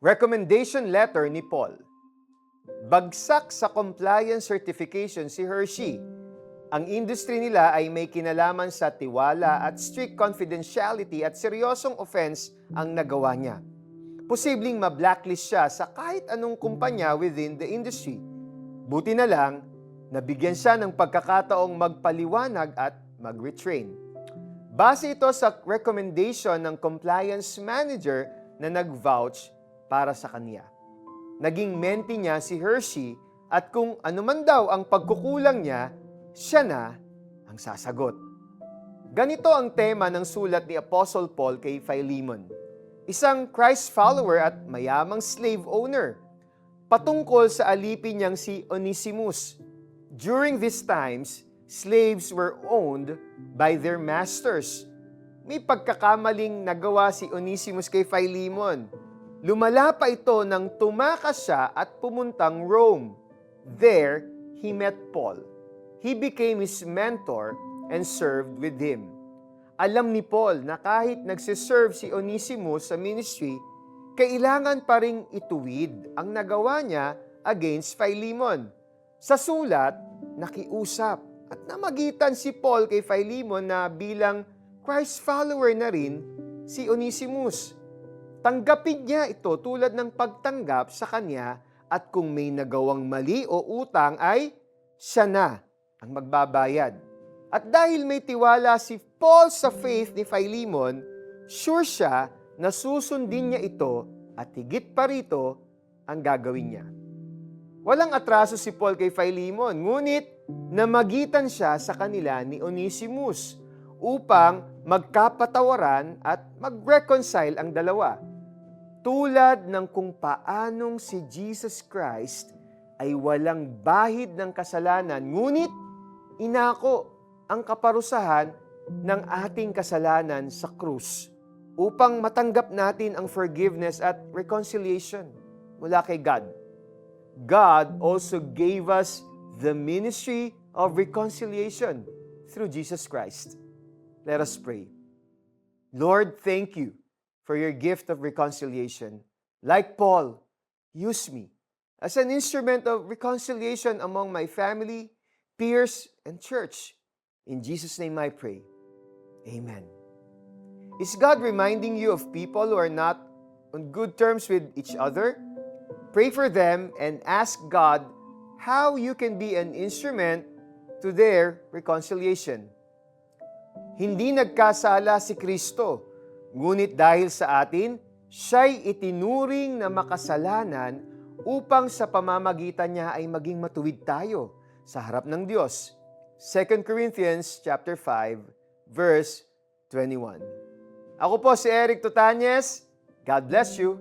Recommendation letter ni Paul. Bagsak sa compliance certification si Hershey. Ang industry nila ay may kinalaman sa tiwala at strict confidentiality at seryosong offense ang nagawa niya. Posibleng ma-blacklist siya sa kahit anong kumpanya within the industry. Buti na lang, nabigyan siya ng pagkakataong magpaliwanag at mag-retrain. Base ito sa recommendation ng compliance manager na nag-vouch para sa kanya. Naging mentee niya si Hershey at kung anuman daw ang pagkukulang niya, siya na ang sasagot. Ganito ang tema ng sulat ni Apostle Paul kay Philemon, isang Christ follower at mayamang slave owner, patungkol sa alipin niyang si Onesimus. During these times, slaves were owned by their masters. May pagkakamaling nagawa si Onesimus kay Philemon. Lumala pa ito nang tumakas siya at pumuntang Rome. There, he met Paul. He became his mentor and served with him. Alam ni Paul na kahit nagsiserve si Onesimus sa ministry, kailangan pa ring ituwid ang nagawa niya against Philemon. Sa sulat, nakiusap at namagitan si Paul kay Philemon na bilang Christ follower na rin si Onesimus. Tanggapin niya ito tulad ng pagtanggap sa kanya at kung may nagawang mali o utang ay siya na ang magbabayad. At dahil may tiwala si Paul sa faith ni Philemon, sure siya na susundin niya ito at higit pa rito ang gagawin niya. Walang atraso si Paul kay Philemon, ngunit namagitan siya sa kanila ni Onesimus upang magkapatawaran at mag-reconcile ang dalawa. Tulad ng kung paanong si Jesus Christ ay walang bahid ng kasalanan, ngunit inako ang kaparusahan ng ating kasalanan sa krus upang matanggap natin ang forgiveness at reconciliation mula kay God. God also gave us the ministry of reconciliation through Jesus Christ. Let us pray. Lord, thank you for your gift of reconciliation. Like Paul, use me as an instrument of reconciliation among my family, peers, and church. In Jesus' name I pray. Amen. Is God reminding you of people who are not on good terms with each other? Pray for them and ask God how you can be an instrument to their reconciliation. Hindi nagkasala si Kristo, ngunit dahil sa atin, siya'y itinuring na makasalanan upang sa pamamagitan niya ay maging matuwid tayo sa harap ng Diyos. 2 Corinthians chapter 5, verse 21. Ako po si Eric Tutanyes. God bless you.